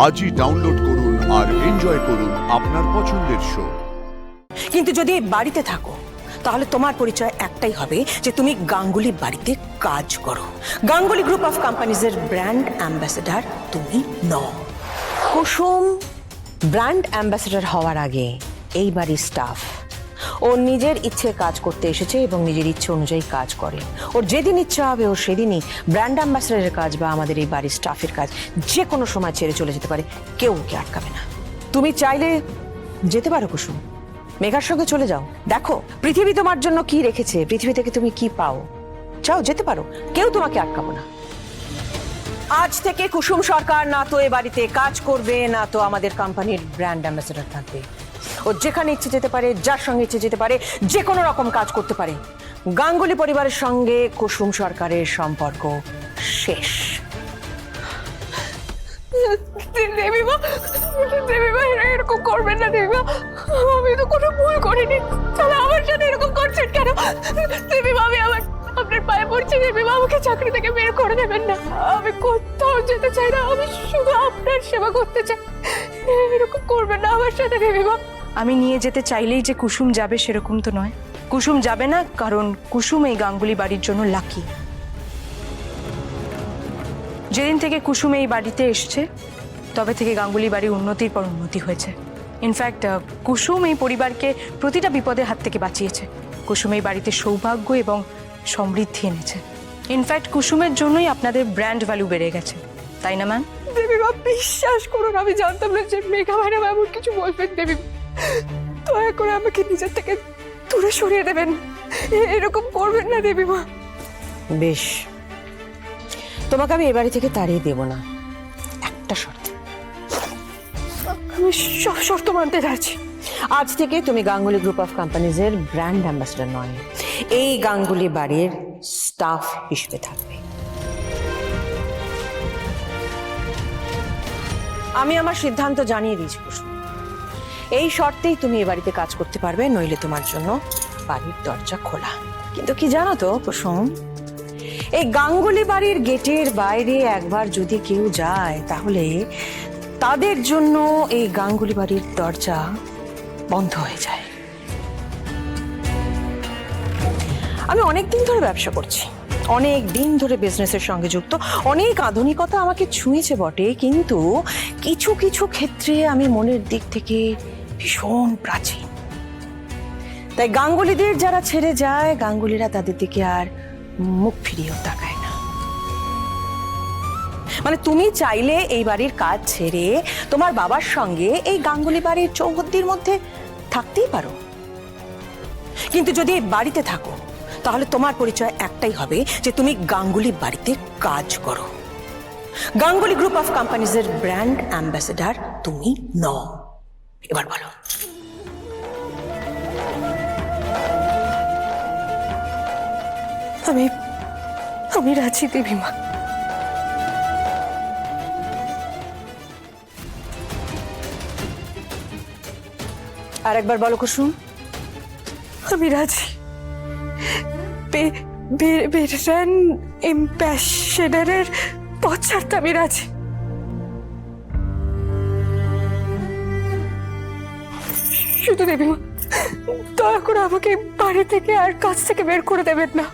আজই ডাউনলোড করুন আর এনজয় করুন আপনার পছন্দের শো। কিন্তু যদি বাড়িতে থাকো তাহলে তোমার পরিচয় একটাই হবে যে তুমি গাঙ্গুলি বাড়িতে কাজ করো। গাঙ্গুলি গ্রুপ অফ কোম্পানিজের ব্র্যান্ড অ্যাম্বাসেডর তুমি নও। কুসুম ব্র্যান্ড অ্যাম্বাসেডর হওয়ার আগে এই বাড়ির স্টাফ ও নিজের ইচ্ছে কাজ করতে এসেছে এবং নিজের ইচ্ছে অনুযায়ী কাজ করে। ওর যেদিন ইচ্ছা হবে ওর সেদিনই ব্র্যান্ড অ্যাম্বাসেডরের কাজ বা আমাদের এই বাড়ির স্টাফের কাজ যে কোনো সময় ছেড়ে চলে যেতে পারে, কেউ ওকে আটকাবে না। তুমি চাইলে যেতে পারো কুসুম, মেঘার সঙ্গে চলে যাও। দেখো পৃথিবী তোমার জন্য কি রেখেছে, পৃথিবী থেকে তুমি কি পাও। যাও, যেতে পারো, কেউ তোমাকে আটকাবো না। আজ থেকে কুসুম সরকার না তো এ বাড়িতে কাজ করবে, না তো আমাদের কোম্পানির ব্র্যান্ড অ্যাম্বাসেডর থাকবে। ও যেখানে ইচ্ছে যেতে পারে, যার সঙ্গে ইচ্ছে যেতে পারে, যে কোনো রকম কাজ করতে পারে। গাঙ্গুলি পরিবারের সঙ্গে কুসুম সরকারের সম্পর্ক শেষ। দেবীমা, দেবীমা এরকম করবেন না দেবীমা, আমি তো কোনো ভুল করিনি, তাহলে আমার সাথে এরকম করছেন কেন? দেবীমা, আমি আপনার পায়ে পড়ছি দেবীমা, আমাকে চাকরি থেকে বের করে দেবেন না। আমি কোথাও যেতে চাই না, আমি শুধু আপনার সেবা করতে চাই। এরকম করবেন না আমার সাথে দেবীমা। আমি নিয়ে যেতে চাইলেই যে কুসুম যাবে সেরকম তো নয়। কুসুম যাবে না কারণ কুসুম এই গাঙ্গুলি বাড়ির জন্য লাকি। যেদিন থেকে কুসুম এই বাড়িতে এসছে তবে থেকে গাঙ্গুলি বাড়ির উন্নতির পর উন্নতি হয়েছে। ইনফ্যাক্ট কুসুম এই পরিবারকে প্রতিটা বিপদের হাত থেকে বাঁচিয়েছে। কুসুম এই বাড়িতে সৌভাগ্য এবং সমৃদ্ধি এনেছে। ইনফ্যাক্ট কুসুমের জন্যই আপনাদের ব্র্যান্ড ভ্যালু বেড়ে গেছে, তাই না ম্যাম? দেবীমা বিশ্বাস করুন, আমি জানতাম না যে মেঘা ম্যাডাম এমন কিছু বলবেন। দেবীমা দয়া করে আমাকে নিজের থেকে দূরে সরিয়ে দেবেন, এরকম করবেন না দেবীমা। বেশ, তোমাকে আমি এ বাড়ি থেকে তাড়িয়ে দেব না, একটা শর্তে। আমি সব শর্ত মানতে রাজি। আজ থেকে তুমি গাঙ্গুলি গ্রুপ অফ কোম্পানিজের ব্র্যান্ড অ্যাম্বাসেডর নয়, এই গাঙ্গুলি বাড়ির স্টাফ হিসেবে থাকবে। আমি আমার সিদ্ধান্ত জানিয়ে দিয়েছি কুসুম, এই শর্তেই তুমি এ বাড়িতে কাজ করতে পারবে, নইলে তোমার জন্য বাড়ির দরজা খোলা। কিন্তু কি জানো তো কুসুম, এই গাঙ্গুলি বাড়ির গেটের বাইরে একবার যদি কেউ যায় তাহলে তাদের জন্য এই গাঙ্গুলি বাড়ির দরজা বন্ধ হয়ে যায়। আমি অনেক দিন ধরে ব্যবসা করছি, অনেক দিন ধরে বিজনেসের সঙ্গে যুক্ত, অনেক আধুনিকতা আমাকে ছুঁয়েছে বটে, কিন্তু কিছু কিছু ক্ষেত্রে আমি মনের দিক থেকে ভীষণ প্রাচীন। তাই গাঙ্গুলিদের যারা ছেড়ে যায়, গাঙ্গুলিরা তাদের দিকে আর মুখ ফিরিয়েও তাকায় না। মানে তুমি চাইলে এই বাড়ির কাজ ছেড়ে তোমার বাবার সঙ্গে এই গাঙ্গুলি বাড়ির চৌহদ্দির মধ্যে থাকতেই পারো, কিন্তু যদি এই বাড়িতে থাকো তাহলে তোমার পরিচয় একটাই হবে যে তুমি গাঙ্গুলি বাড়িতে কাজ করো। গাঙ্গুলি গ্রুপ অফ কোম্পানিজের ব্র্যান্ড অ্যাম্বাসেডর তুমি নও। এবার বলো। আমি রাজি দেবীমা। আর একবার বলো কুসুম। আমি রাজি। ব্র্যান্ড অ্যাম্বাসেডরের পথ ছাড়তে আমি রাজি। শুধু দেবীমা দয়া করে আমাকে বাড়ি থেকে আর কাজ থেকে বের করে দেবেন না।